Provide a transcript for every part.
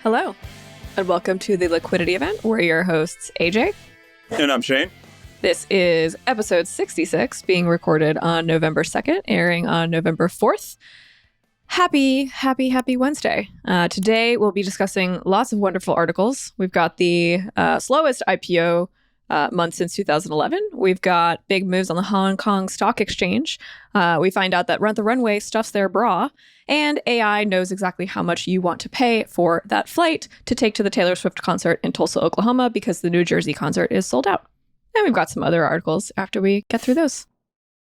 Hello, and welcome to the Liquidity event. We're your hosts, AJ. And I'm Shane. This is episode 66, being recorded on November 2nd, airing on November 4th. Happy Wednesday. Today, we'll be discussing lots of wonderful articles. We've got the slowest IPO month since 2011. We've got big moves on the Hong Kong Stock Exchange. We find out that Rent the Runway stuffs their bra, and AI knows exactly how much you want to pay for that flight to take to the Taylor Swift concert in Tulsa, Oklahoma, because the New Jersey concert is sold out. And we've got some other articles after we get through those.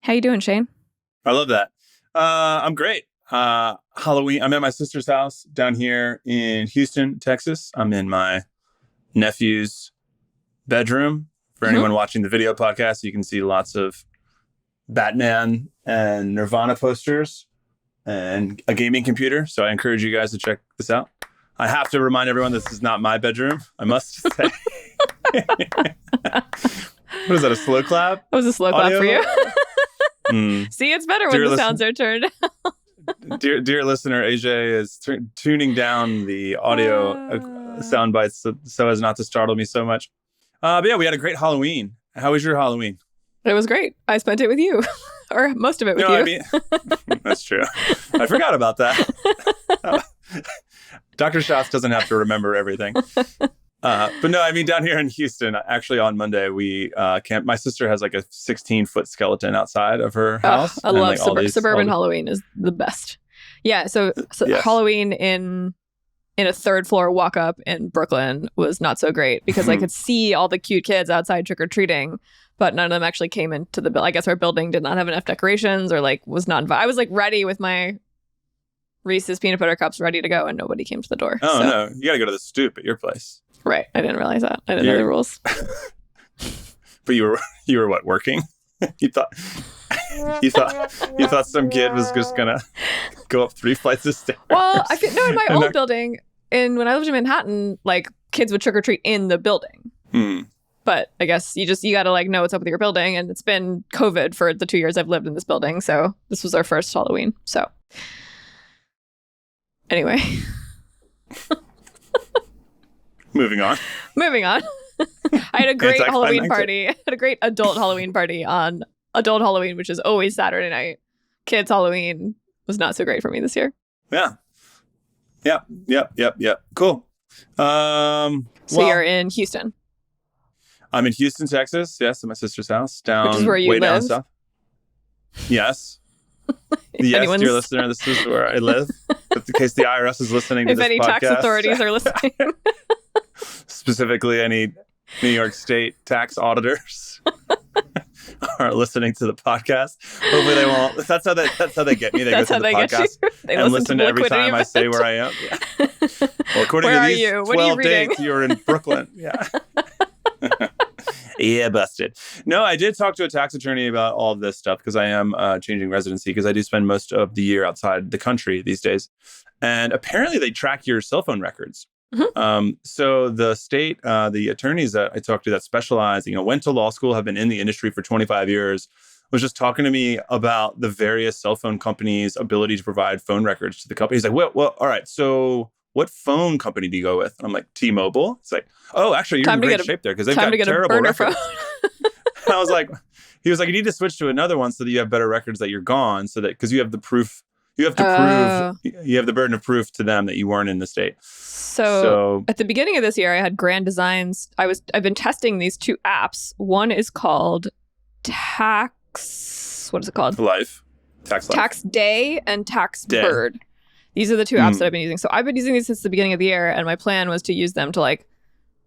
How you doing, Shane? I love that. I'm great. Halloween. I'm at my sister's house down here in Houston, Texas. I'm in my nephew's bedroom. For anyone watching the video podcast, you can see lots of Batman and Nirvana posters and a gaming computer. So I encourage you guys to check this out. I have to remind everyone this is not my bedroom, I must say. What is that, a slow clap? That was a slow clap for you. See, it's better when the sounds are turned down. Dear listener, AJ is tuning down the audio sound bites so as not to startle me so much. But yeah, we had a great Halloween. How was your Halloween? It was great. I spent it with you, or most of it with you. I mean, that's true. I forgot about that. Dr. Schatz doesn't have to remember everything. But no, I mean, down here in Houston, actually on Monday, we camped. My sister has like a 16-foot skeleton outside of her house. I love suburban Halloween is the best. Yeah, so yes. Halloween in a third floor walk up in Brooklyn was not so great because I could see all the cute kids outside trick-or-treating, but none of them actually came into the building. I guess our building did not have enough decorations or like was not invited. I was like ready with my Reese's peanut butter cups ready to go and nobody came to the door. Oh, no. You got to go to the stoop at your place. Right. I didn't realize that. I didn't know the rules. But you were what, working? you thought some kid was just gonna go up 3 flights of stairs. Well, in my old building, when I lived in Manhattan, like kids would trick or treat in the building. But I guess you gotta like know what's up with your building, and it's been COVID for the 2 years I've lived in this building, so this was our first Halloween. So anyway. Moving on. I had a great Halloween party. I had a great adult Halloween party on adult Halloween, which is always Saturday night. Kids Halloween was not so great for me this year. Yeah. Yep. Cool. So you're in Houston. I'm in Houston, Texas. Yes, at my sister's house. Which is where you live. Down south. Yes. Yes, dear listener, this is where I live. In case the IRS is listening to this podcast. If any tax authorities are listening. Specifically, any New York State tax auditors are listeling to the podcast. Hopefully they won't. That's how they get me. They go to the podcast and listen to every time I say where I am. Yeah. Well, according to these 12 dates, you're in Brooklyn. Yeah. Yeah, busted. No, I did talk to a tax attorney about all of this stuff because I am changing residency because I do spend most of the year outside the country these days. And apparently they track your cell phone records. So the state, the attorneys that I talked to that specialize, went to law school, have been in the industry for 25 years, was just talking to me about the various cell phone companies' ability to provide phone records to the company. He's like, well, all right, so what phone company do you go with? And I'm like, T-Mobile. It's like, oh, actually, you're in great shape there because they've got terrible records. I was like, he was like, you need to switch to another one so that you have better records that you're gone, so that because you have the proof. You have to prove, you have the burden of proof to them that you weren't in the state. So at the beginning of this year, I had Grand Designs. I've been testing these 2 apps. One is called what is it called? Tax Day and Tax Bird. These are the 2 apps that I've been using. So I've been using these since the beginning of the year, and my plan was to use them to like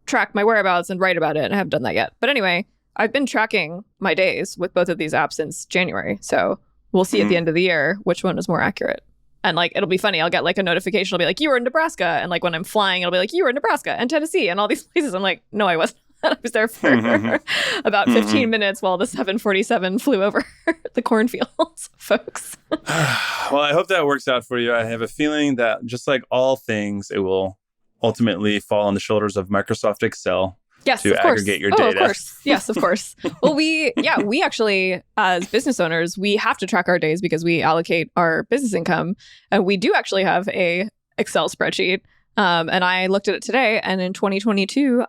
track my whereabouts and write about it, and I haven't done that yet. But anyway, I've been tracking my days with both of these apps since January. So we'll see at the end of the year which one is more accurate. And like, it'll be funny. I'll get like a notification. It'll be like, you were in Nebraska. And like when I'm flying, it'll be like, you were in Nebraska and Tennessee and all these places. I'm like, no, I wasn't. I was there for about 15 minutes while the 747 flew over the cornfields, folks. Well, I hope that works out for you. I have a feeling that just like all things, it will ultimately fall on the shoulders of Microsoft Excel. Yes, to aggregate your data. Of course. Yes, of course. Well, we actually, as business owners, we have to track our days because we allocate our business income. And we do actually have a Excel spreadsheet And I looked at it today, and in 2022,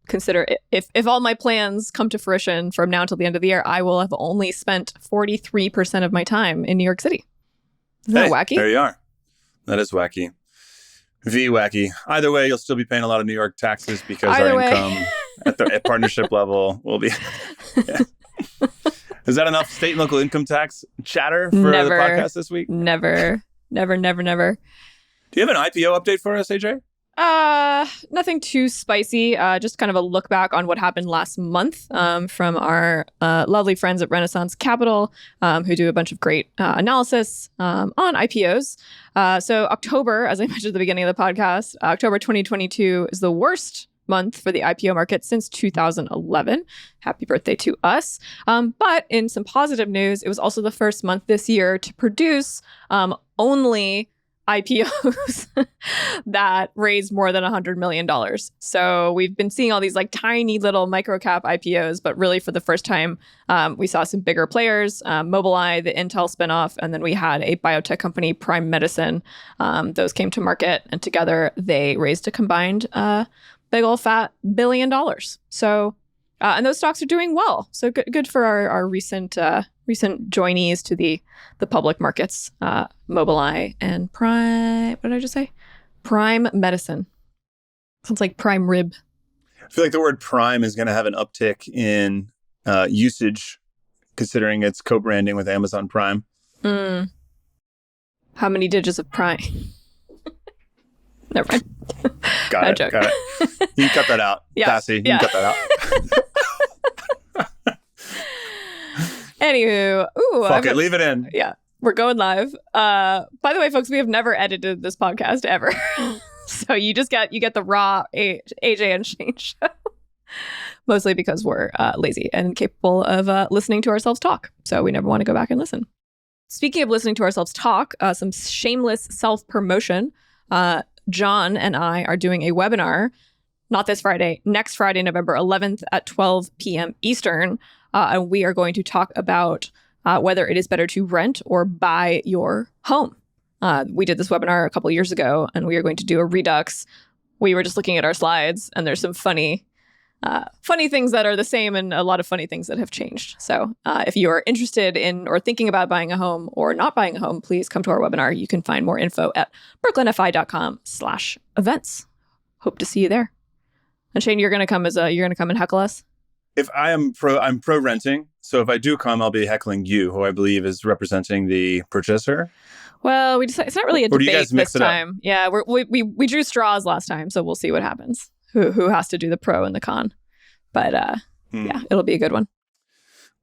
consider if all my plans come to fruition from now until the end of the year, I will have only spent 43% of my time in New York City. Isn't that wacky? There you are. That is wacky. Wacky. Either way, you'll still be paying a lot of New York taxes because our income at partnership level will be. Yeah. Is that enough state and local income tax chatter for the podcast this week? Never. Do you have an IPO update for us, AJ? Nothing too spicy. Just kind of a look back on what happened last month from our lovely friends at Renaissance Capital, who do a bunch of great analysis on IPOs. So October, as I mentioned at the beginning of the podcast, October 2022 is the worst month for the IPO market since 2011. Happy birthday to us. But in some positive news, it was also the first month this year to produce only IPOs that raised more than $100 million. So we've been seeing all these like tiny little microcap IPOs, but really for the first time, we saw some bigger players, Mobileye, the Intel spinoff, and then we had a biotech company, Prime Medicine. Those came to market, and together they raised a combined big old fat $1 billion. So, and those stocks are doing well. So good for our recent joinees to the public markets, Mobileye and Prime. What did I just say? Prime Medicine. Sounds like prime rib. I feel like the word prime is going to have an uptick in usage, considering its co-branding with Amazon Prime. How many digits of prime? Never mind. Got it. You can cut that out. Yeah. Sassy. You can cut that out. Anywho, leave it in. Yeah, we're going live. By the way, folks, we have never edited this podcast ever, so you get the raw AJ and Shane show, mostly because we're lazy and incapable of listening to ourselves talk. So we never want to go back and listen. Speaking of listening to ourselves talk, some shameless self-promotion. John and I are doing a webinar, not this Friday, next Friday, November 11th at 12 p.m. Eastern. And we are going to talk about whether it is better to rent or buy your home. We did this webinar a couple years ago, and we are going to do a redux. We were just looking at our slides, and there's some funny things that are the same and a lot of funny things that have changed. So if you are interested in or thinking about buying a home or not buying a home, please come to our webinar. You can find more info at brooklynfi.com/events. Hope to see you there. And Shane, you're going to come and heckle us? If I'm pro renting. So if I do come, I'll be heckling you, who I believe is representing the purchaser. Well, it's not really a debate this time. Up? Yeah, we drew straws last time, so we'll see what happens. Who has to do the pro and the con. But yeah, it'll be a good one.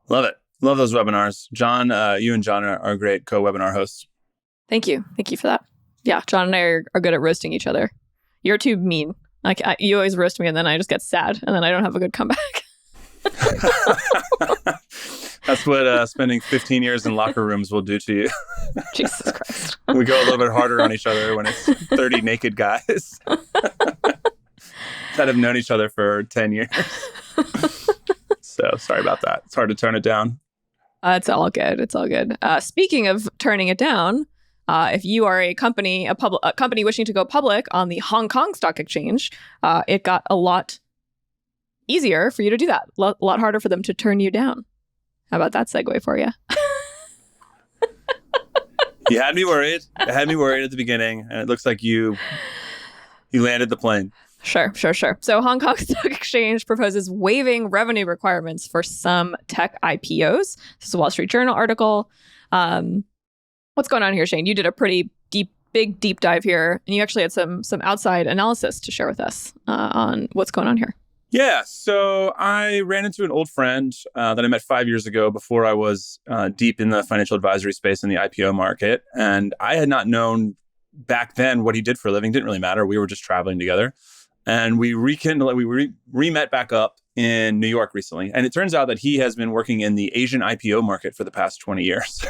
Love it. Love those webinars. John, you and John are great co-webinar hosts. Thank you. Thank you for that. Yeah, John and I are good at roasting each other. You're too mean. Like you always roast me, and then I just get sad, and then I don't have a good comeback. That's what spending 15 years in locker rooms will do to you. Jesus Christ. We go a little bit harder on each other when it's 30 naked guys that have known each other for 10 years. So sorry about that. It's hard to turn it down. It's all good. It's all good. Speaking of turning it down, if you are a company wishing to go public on the Hong Kong Stock Exchange, it got a lot easier for you to do that. A lot harder for them to turn you down. How about that segue for you? You had me worried. You had me worried at the beginning, and it looks like you landed the plane. Sure. So Hong Kong Stock Exchange proposes waiving revenue requirements for some tech IPOs. This is a Wall Street Journal article. What's going on here, Shane? You did a pretty big deep dive here, and you actually had some outside analysis to share with us on what's going on here. Yeah, so I ran into an old friend that I met 5 years ago before I was deep in the financial advisory space in the IPO market. And I had not known back then what he did for a living. Didn't really matter. We were just traveling together. And we re-met back up in New York recently. And it turns out that he has been working in the Asian IPO market for the past 20 years.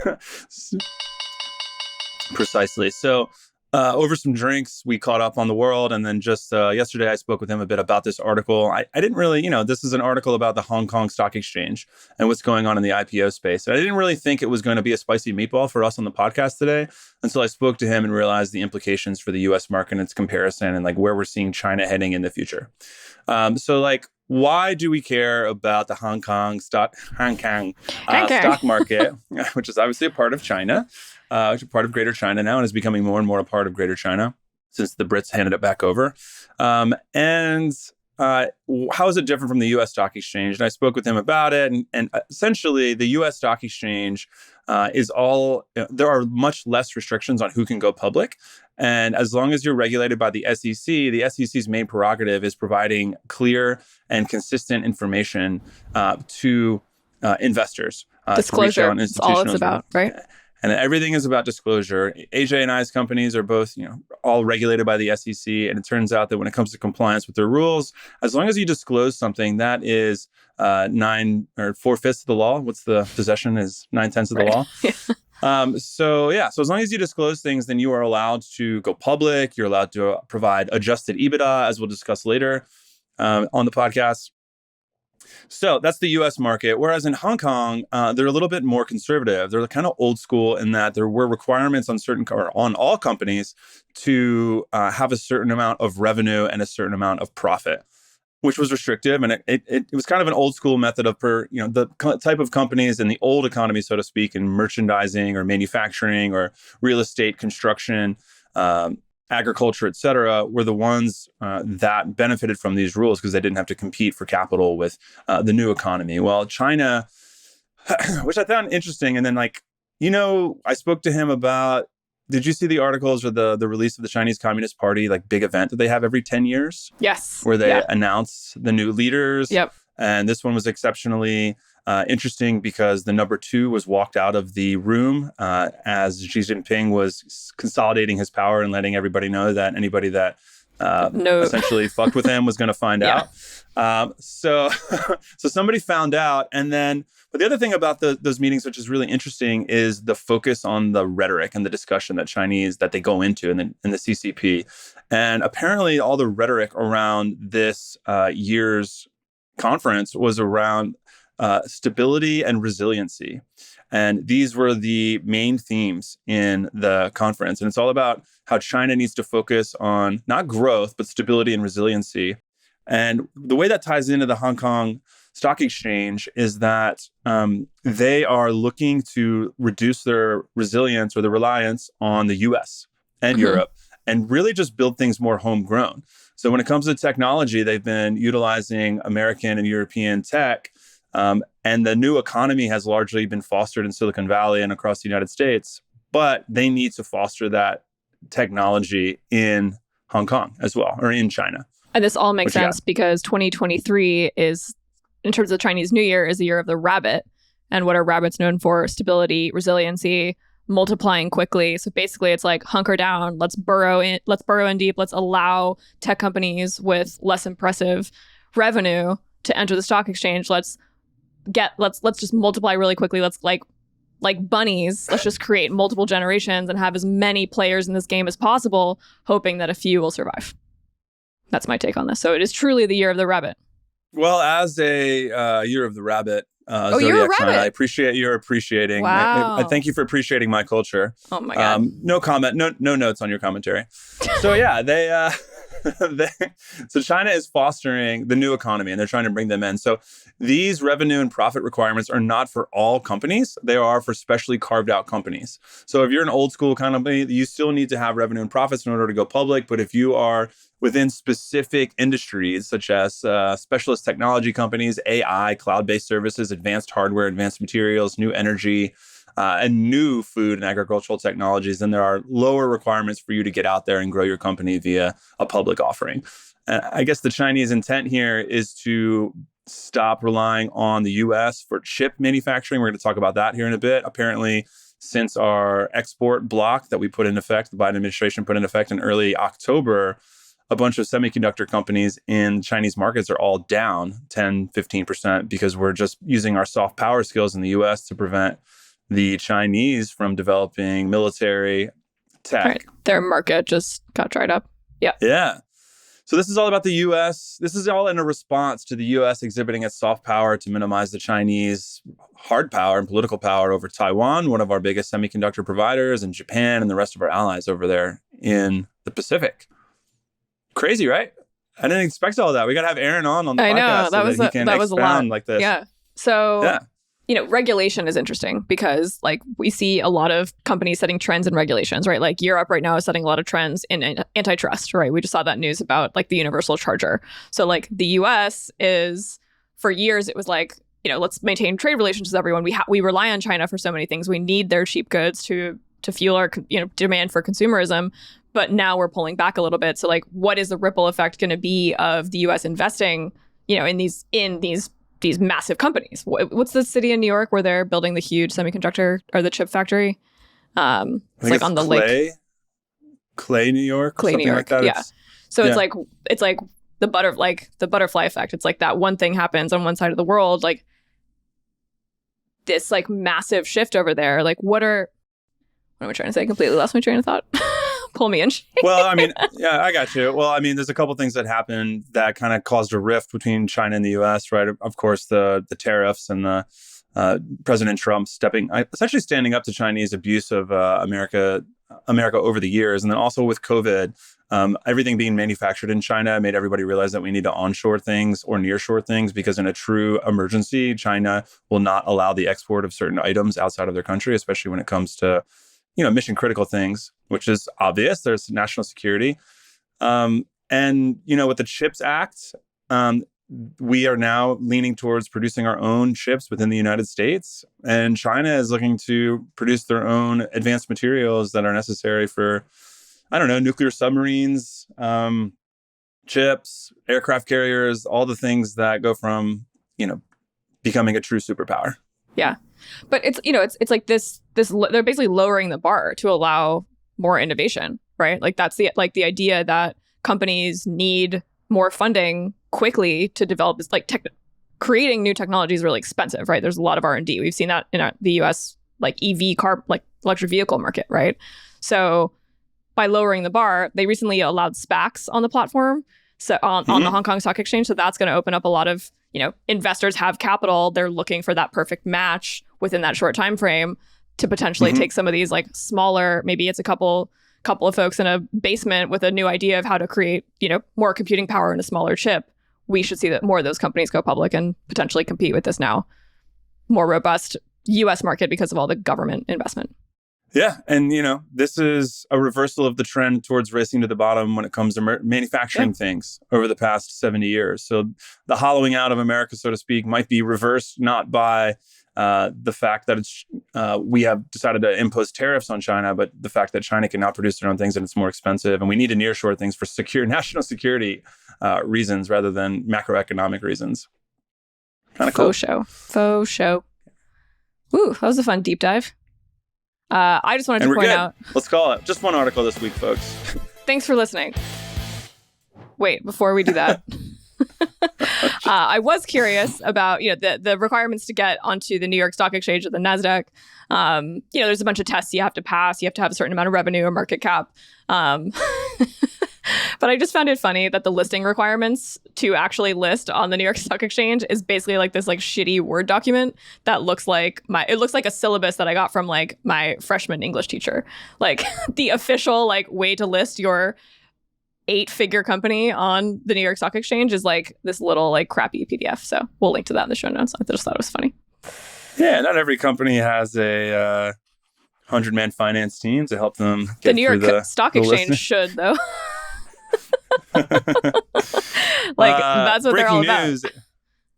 Precisely. So over some drinks, we caught up on the world. And then just yesterday, I spoke with him a bit about this article. I didn't really, this is an article about the Hong Kong Stock Exchange and what's going on in the IPO space. And I didn't really think it was going to be a spicy meatball for us on the podcast today until I spoke to him and realized the implications for the US market and its comparison and like where we're seeing China heading in the future. Why do we care about the Hong Kong stock market, which is obviously a part of China, which is part of Greater China now and is becoming more and more a part of Greater China since the Brits handed it back over? How is it different from the U.S. stock exchange? And I spoke with him about it. And essentially, the U.S. stock exchange there are much less restrictions on who can go public. And as long as you're regulated by the SEC's main prerogative is providing clear and consistent information to investors. Disclosure, that's all it's about, right? And everything is about disclosure. AJ and I's companies are both, all regulated by the SEC. And it turns out that when it comes to compliance with their rules, as long as you disclose something, that is 4/5 of the law. What's the possession is 9/10 of the law. So as long as you disclose things, then you are allowed to go public. You're allowed to provide adjusted EBITDA, as we'll discuss later on the podcast. So that's the U.S. market. Whereas in Hong Kong, they're a little bit more conservative. They're kind of old school in that there were requirements on all companies to have a certain amount of revenue and a certain amount of profit, which was restrictive. And it was kind of an old school method of the type of companies in the old economy, so to speak, in merchandising or manufacturing or real estate, construction, agriculture, et cetera, were the ones that benefited from these rules because they didn't have to compete for capital with the new economy. Well, China, which I found interesting. And then I spoke to him about, did you see the articles or the release of the Chinese Communist Party, big event that they have every 10 years? Yes. Where they announce the new leaders. Yep. And this one was exceptionally interesting because the number 2 was walked out of the room as Xi Jinping was consolidating his power and letting everybody know that anybody that essentially fucked with him was going to find out. So somebody found out. And then, but the other thing about those meetings, which is really interesting, is the focus on the rhetoric and the discussion that they go into in the CCP. And apparently all the rhetoric around this year's conference was around stability and resiliency. And these were the main themes in the conference. And it's all about how China needs to focus on not growth, but stability and resiliency. And the way that ties into the Hong Kong Stock Exchange is that they are looking to reduce their resilience or the reliance on the US and Europe and really just build things more homegrown. So when it comes to technology, they've been utilizing American and European tech. And the new economy has largely been fostered in Silicon Valley and across the United States, but they need to foster that technology in Hong Kong as well, or in China. And this all makes sense because 2023 is, in terms of Chinese New Year, is the year of the rabbit. And what are rabbits known for? Stability, resiliency, multiplying quickly. So basically it's like hunker down, let's burrow in deep, let's allow tech companies with less impressive revenue to enter the stock exchange. Let's just multiply really quickly. Let's like bunnies, let's just create multiple generations and have as many players in this game as possible, hoping that a few will survive. That's my take on this. So it is truly the year of the rabbit. Well, as a year of the rabbit, you're a rabbit. I appreciate your appreciating. Wow. I thank you for appreciating my culture. Oh my God. No comment, no notes on your commentary. So so China is fostering the new economy and they're trying to bring them in. So these revenue and profit requirements are not for all companies. They are for specially carved out companies. So if you're an old school company, you still need to have revenue and profits in order to go public. But if you are within specific industries, such as specialist technology companies, AI, cloud-based services, advanced hardware, advanced materials, new energy, and new food and agricultural technologies, then there are lower requirements for you to get out there and grow your company via a public offering. I guess the Chinese intent here is to stop relying on the US for chip manufacturing. We're going to talk about that here in a bit. Apparently, since our export block that we put in effect, the Biden administration put in effect in early October, a bunch of semiconductor companies in Chinese markets are all down 10, 15% because we're just using our soft power skills in the US to prevent the Chinese from developing military tech. Right. Their market just got dried up. Yeah. Yeah. So this is all about the U.S. This is all in a response to the U.S. exhibiting its soft power to minimize the Chinese hard power and political power over Taiwan, one of our biggest semiconductor providers, and Japan and the rest of our allies over there in the Pacific. Crazy, right? I didn't expect all that. We got to have Aaron on the podcast. I know. That he can that was a lot. like this. Yeah. So, regulation is interesting because like we see a lot of companies setting trends and regulations, right? Like Europe right now is setting a lot of trends in antitrust, right? We just saw that news about like the universal charger. So like the US is, for years, it was like, let's maintain trade relations with everyone. We rely on China for so many things. We need their cheap goods to fuel our, demand for consumerism. But now we're pulling back a little bit. So like, what is the ripple effect going to be of the US investing, in these massive companies? What's the city in New York where they're building the huge semiconductor or the chip factory? It's like on the lake. Clay, New York. Clay, New York. Like that. Yeah. It's like the butterfly effect. It's like that one thing happens on one side of the world, like this like massive shift over there. Like what am I trying to say? I completely lost my train of thought. Pull me in. Well, I mean, yeah, I got you. Well, I mean, there's a couple things that happened that kind of caused a rift between China and the U.S., right? Of course, the tariffs and the President Trump essentially standing up to Chinese abuse of America over the years. And then also with COVID, everything being manufactured in China made everybody realize that we need to onshore things or nearshore things, because in a true emergency, China will not allow the export of certain items outside of their country, especially when it comes to mission critical things, which is obvious. There's national security. And, with the CHIPS Act, we are now leaning towards producing our own chips within the United States. And China is looking to produce their own advanced materials that are necessary for, nuclear submarines, chips, aircraft carriers, all the things that go from, becoming a true superpower. Yeah. But it's like this they're basically lowering the bar to allow more innovation, right? Like that's the idea that companies need more funding quickly to develop this, like creating new technology is really expensive, right? There's a lot of R&D. We've seen that in the US like EV car, like electric vehicle market, right? So by lowering the bar, they recently allowed SPACs on the platform, so on the Hong Kong Stock Exchange. So that's going to open up a lot of, investors have capital. They're looking for that perfect match within that short time frame to potentially take some of these like smaller, maybe it's a couple of folks in a basement with a new idea of how to create, more computing power in a smaller chip. We should see that more of those companies go public and potentially compete with this now more robust US market because of all the government investment. Yeah. And, this is a reversal of the trend towards racing to the bottom when it comes to manufacturing things over the past 70 years. So the hollowing out of America, so to speak, might be reversed not by the fact that we have decided to impose tariffs on China, but the fact that China cannot produce their own things and it's more expensive. And we need to nearshore things for national security reasons rather than macroeconomic reasons. Kind of cool. Faux show. Woo, that was a fun deep dive. I just wanted to point out. Let's call it. Just one article this week, folks. Thanks for listening. Wait, before we do that, I was curious about the requirements to get onto the New York Stock Exchange or the NASDAQ. There's a bunch of tests you have to pass. You have to have a certain amount of revenue or market cap. But I just found it funny that the listing requirements to actually list on the New York Stock Exchange is basically like this like shitty Word document that looks like a syllabus that I got from like my freshman English teacher. Like the official like way to list your 8-figure company on the New York Stock Exchange is like this little like crappy PDF. So we'll link to that in the show notes. I just thought it was funny. Yeah, not every company has a 100-man finance team to help them get the New York Stock Exchange should, though. That's what they're all about.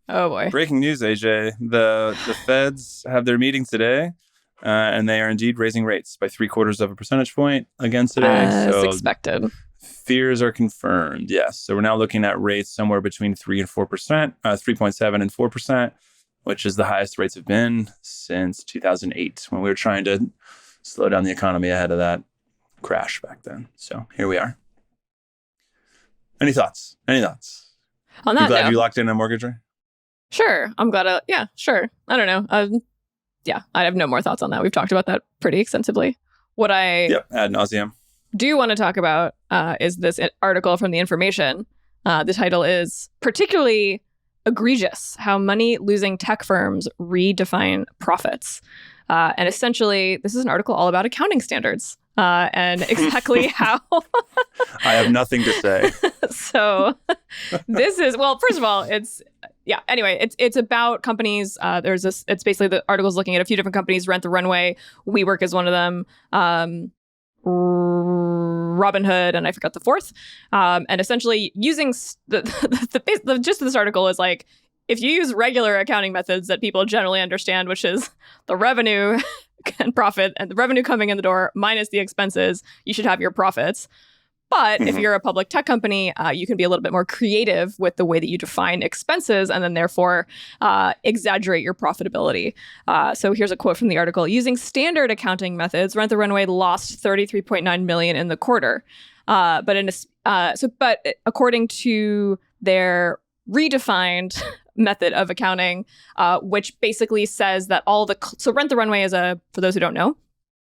Oh boy! Breaking news, AJ. The Feds have their meeting today, and they are indeed raising rates by 0.75 percentage point again today. As expected. Fears are confirmed. Yes, so we're now looking at rates somewhere between 3% and 4%, 3.7% and 4%, which is the highest rates have been since 2008 when we were trying to slow down the economy ahead of that crash back then. So here we are. Any thoughts? On that, you glad you locked in a mortgage rate? Sure. I'm glad. Yeah, sure. I don't know. I have no more thoughts on that. We've talked about that pretty extensively. What I Yep, ad nauseum. do want to talk about is this article from The Information. The title is Particularly Egregious: How Money-Losing Tech Firms Redefine Profits. And essentially, this is an article all about accounting standards and exactly how... I have nothing to say. So this is, well, first of all, it's about companies. It's basically the article's looking at a few different companies. Rent the Runway, WeWork is one of them. Robinhood, and I forgot the fourth. And essentially using the gist of this article is like, if you use regular accounting methods that people generally understand, which is the revenue and profit and the revenue coming in the door minus the expenses, you should have your profits. But if you're a public tech company, you can be a little bit more creative with the way that you define expenses and then therefore exaggerate your profitability. So here's a quote from the article. Using standard accounting methods, Rent the Runway lost $33.9 million in the quarter. But according to their redefined method of accounting, which basically says that so Rent the Runway is for those who don't know,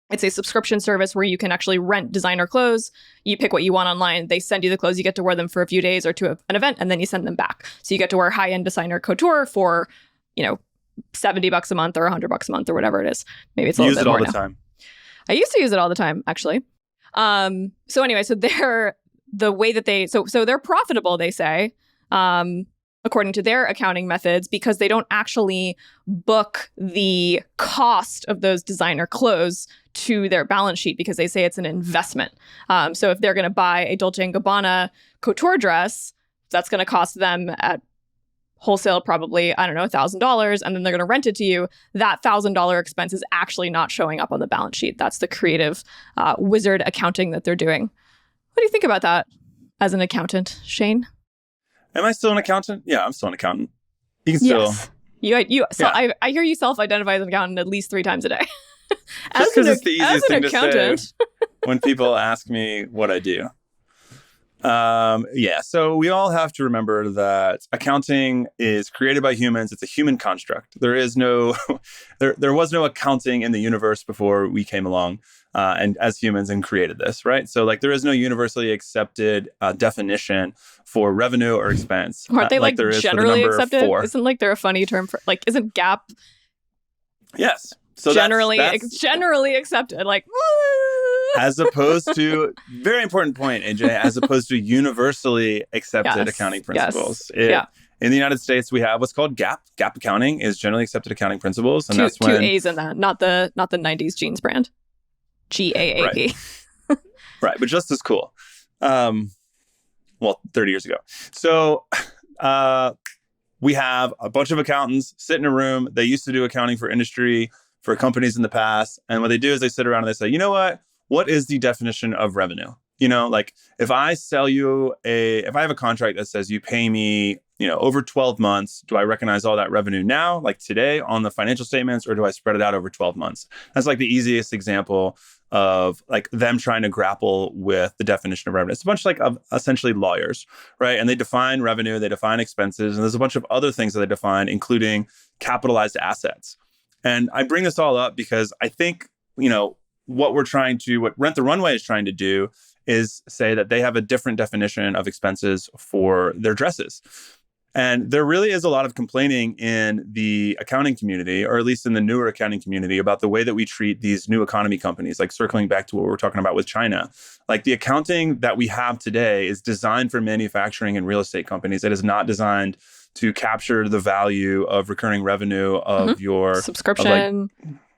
it's a subscription service where you can actually rent designer clothes. You pick what you want online. They send you the clothes. You get to wear them for a few days or to an event, and then you send them back. So you get to wear high-end designer couture for, $70 a month or $100 a month or whatever it is. Maybe it's a little bit more now. Use it all the time. I used to use it all the time, actually. So anyway, so they're the way that so they're profitable, they say, according to their accounting methods, because they don't actually book the cost of those designer clothes to their balance sheet because they say it's an investment. So if they're going to buy a Dolce & Gabbana couture dress, that's going to cost them at wholesale probably, I don't know, $1,000, and then they're going to rent it to you. That $1,000 expense is actually not showing up on the balance sheet. That's the creative wizard accounting that they're doing. What do you think about that as an accountant, Shane? Am I still an accountant? Yeah, I'm still an accountant. You can still... Yes. I hear you self-identify as an accountant at least 3 times a day. Just because it's the easiest thing to say when people ask me what I do. So we all have to remember that accounting is created by humans. It's a human construct. There is no, there was no accounting in the universe before we came along and as humans and created this, right? So like there is no universally accepted definition for revenue or expense. Aren't they there is generally for the accepted? 4. Isn't there a funny term for isn't GAAP? Yes. So generally accepted, as opposed to, very important point, AJ, as opposed to universally accepted accounting principles. In the United States, we have what's called GAAP. GAAP accounting is generally accepted accounling principles. And that's when... 2 A's in that, not the 90s jeans brand. GAAP. Right, but just as cool. 30 years ago. So we have a bunch of accountants sit in a room. They used to do accounting for industry, for companies in the past. And what they do is they sit around and they say, you know what is the definition of revenue? If I sell you if I have a contract that says you pay me, over 12 months, do I recognize all that revenue now, like today on the financial statements, or do I spread it out over 12 months? That's like the easiest example of like them trying to grapple with the definition of revenue. It's a bunch of essentially lawyers, right? And they define revenue, they define expenses, and there's a bunch of other things that they define, including capitalized assets. And I bring this all up because I think, what Rent the Runway is trying to do is say that they have a different definition of expenses for their dresses. And there really is a lot of complaining in the accounting community, or at least in the newer accounting community, about the way that we treat these new economy companies, like circling back to what we were talking about with China. Like the accounting that we have today is designed for manufacturing and real estate companies. It is not designed to capture the value of recurring revenue of your subscription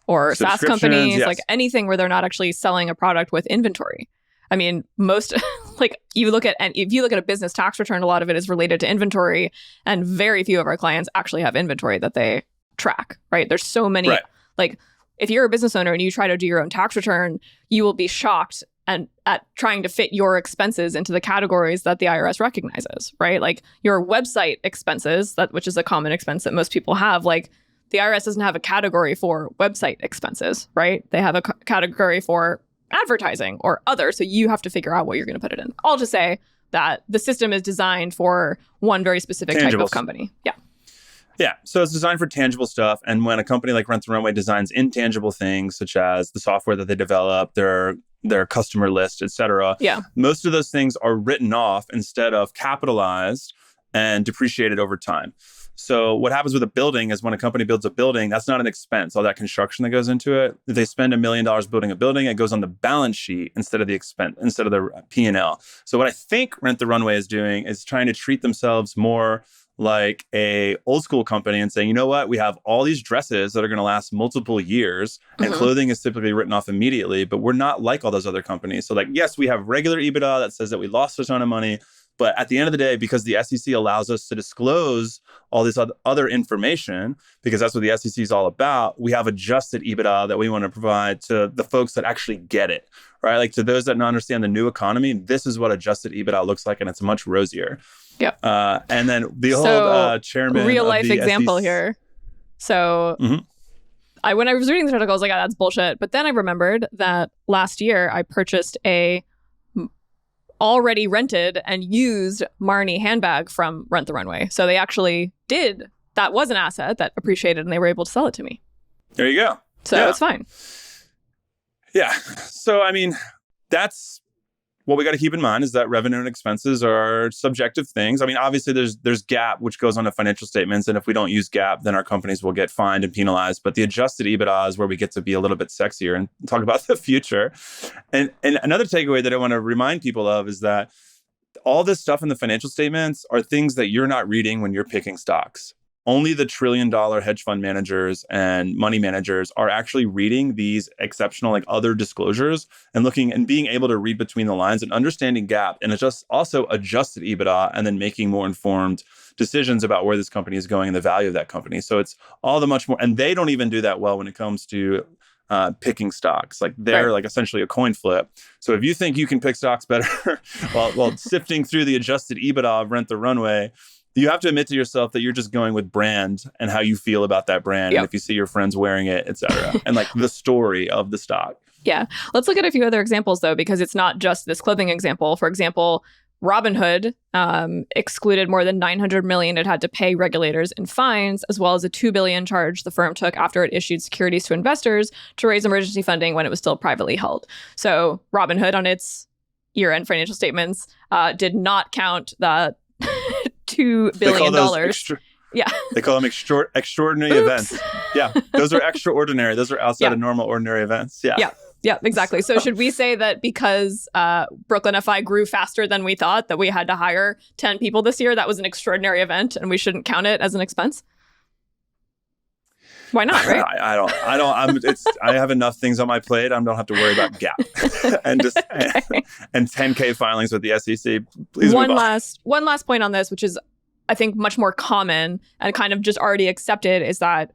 or SaaS companies, yes. like anything where they're not actually selling a product with inventory. I mean, most if you look at a business tax return, a lot of it is related to inventory, and very few of our clients actually have inventory that they track, right? There's so many, if you're a business owner and you try to do your own tax return, you will be shocked at trying to fit your expenses into the categories that the IRS recognizes, right? Like your website expenses, which is a common expense that most people have, the IRS doesn't have a category for website expenses, right? They have a category for advertising or other. So you have to figure out what you're going to put it in. All to say that the system is designed for one very specific type of company. Yeah. Yeah. So it's designed for tangible stuff. And when a company like Rent the Runway designs intangible things, such as the software that they develop, their customer list, et cetera, most of those things are written off instead of capitalized and depreciated over time. So what happens with a building is when a company builds a building, that's not an expense, all that construction that goes into it. If they spend $1 million building a building, it goes on the balance sheet instead of the expense, instead of the P&L. So what I think Rent the Runway is doing is trying to treat themselves more like a old school company and saying, you know what, we have all these dresses that are going to last multiple years and clothing is typically written off immediately, but we're not like all those other companies. So like, yes, we have regular EBITDA that says that we lost a ton of money. But at the end of the day, because the SEC allows us to disclose all this other information, because that's what the SEC is all about, we have adjusted EBITDA that we want to provide to the folks that actually get it, right? Like to those that don't understand the new economy, this is what adjused EBITDA looks like, and it's much rosier. Yep. And then the old chairman real of life the example SEC here. So when I was reading this article, I was like, that's bullshit. But then I remembered that last year I purchased a already rented and used Marni handbag from Rent the Runway. So they actually did. That was an asset that appreciated and they were able to sell it to me. There you go. So it's fine. Yeah. So, I mean, that's what we got to keep in mind is that revenue and expenses are subjective things. I mean, obviously there's GAAP, which goes on to financial statements. And if we don't use GAAP, then our companies will get fined and penalized. But the adjusted EBITDA is where we get to be a little bit sexier and talk about the future. And another takeaway that I want to remind people of is that all this stuff in the financial statements are things that you're not reading when you're picking stocks. Only the $1 trillion hedge fund managers and money managers are actually reading these exceptional like other disclosures and looking and being able to read between the lines and understanding GAAP and just also adjusted EBITDA and then making more informed decisions about where this company is going and the value of that company. So it's all the much more, and they don't even do that well when it comes to picking stocks. Like they're like essentially a coin flip. So if you think you can pick stocks better while sifting through the adjusted EBITDA of Rent the Runway, you have to admit to yourself that you're just going with brand and how you feel about that brand. And if you see your friends wearing it, et cetera, and like the story of the stock. Yeah. Let's look at a few other examples, though, because it's not just this clothing example. For example, Robinhood excluded more than $900 million it had to pay regulators in fines, as well as a $2 billion charge the firm took after it issued securities to investors to raise emergency funding when it was still privately held. So Robinhood on its year-end financial statements did not count the $2 billion. They call them extraordinary events. Yeah, those are extraordinary. Those are outside of normal, ordinary events. Yeah, exactly. So should we say that because Brooklyn FI grew faster than we thought, that we had to hire 10 people this year, that was an extraordinary event and we shouldn't count it as an expense? Why not, right? I have enough things on my plate. I don't have to worry about GAAP and just and 10K filings with the SEC. Please one last point on this, which is I think much more common and kind of just already accepted, is that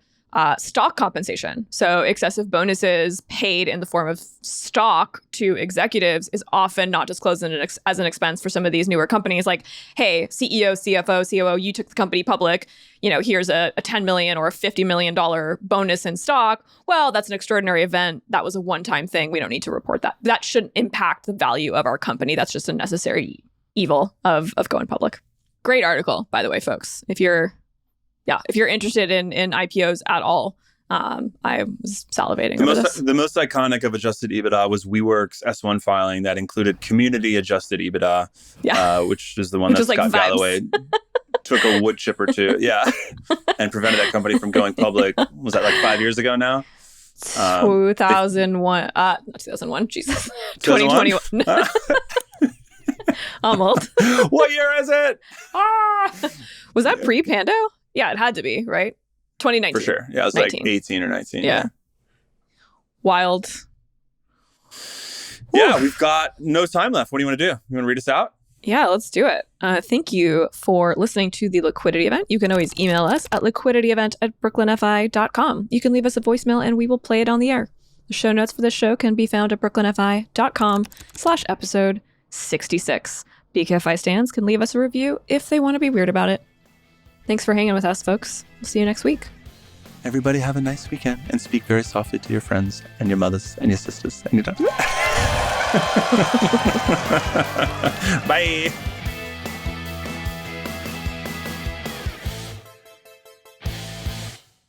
stock compensation. So excessive bonuses paid in the form of stock to executives is often not disclosed as an expense for some of these newer companies. Like, hey, CEO, CFO, COO, you took the company public. You know, here's a $10 million or a $50 million bonus in stock. Well, that's an extraordinary event. That was a one-time thing. We don't need to report that. That shouldn't impact the value of our company. That's just a necessary evil of going public. Great article, by the way, folks. If you're interested in IPOs at all, I was salivating over this. The most iconic of adjusted EBITDA was WeWork's S1 filing that included community adjusted EBITDA, which is the one that Scott Galloway took a wood chip or two, and prevented that company from going public. Was that like 5 years ago now? 2001. Not 2001, Jesus. 2021. I'm old. What year is it? Was that pre-Pando? Yeah, it had to be, right? 2019. For sure. Yeah, it was 19. Like 18 or 19. Yeah. Wild. Yeah, we've got no time left. What do you want to do? You want to read us out? Yeah, let's do it. Thank you for listening to the Liquidity Event. You can always email us at liquidityevent@brooklynfi.com. You can leave us a voicemail and we will play it on the air. The show notes for this show can be found at brooklynfi.com/episode 66. BKFI stands can leave us a review if they want to be weird about it. Thanks for hanging with us, folks. We'll see you next week. Everybody have a nice weekend and speak very softly to your friends and your mothers and your sisters and your daughters. Bye.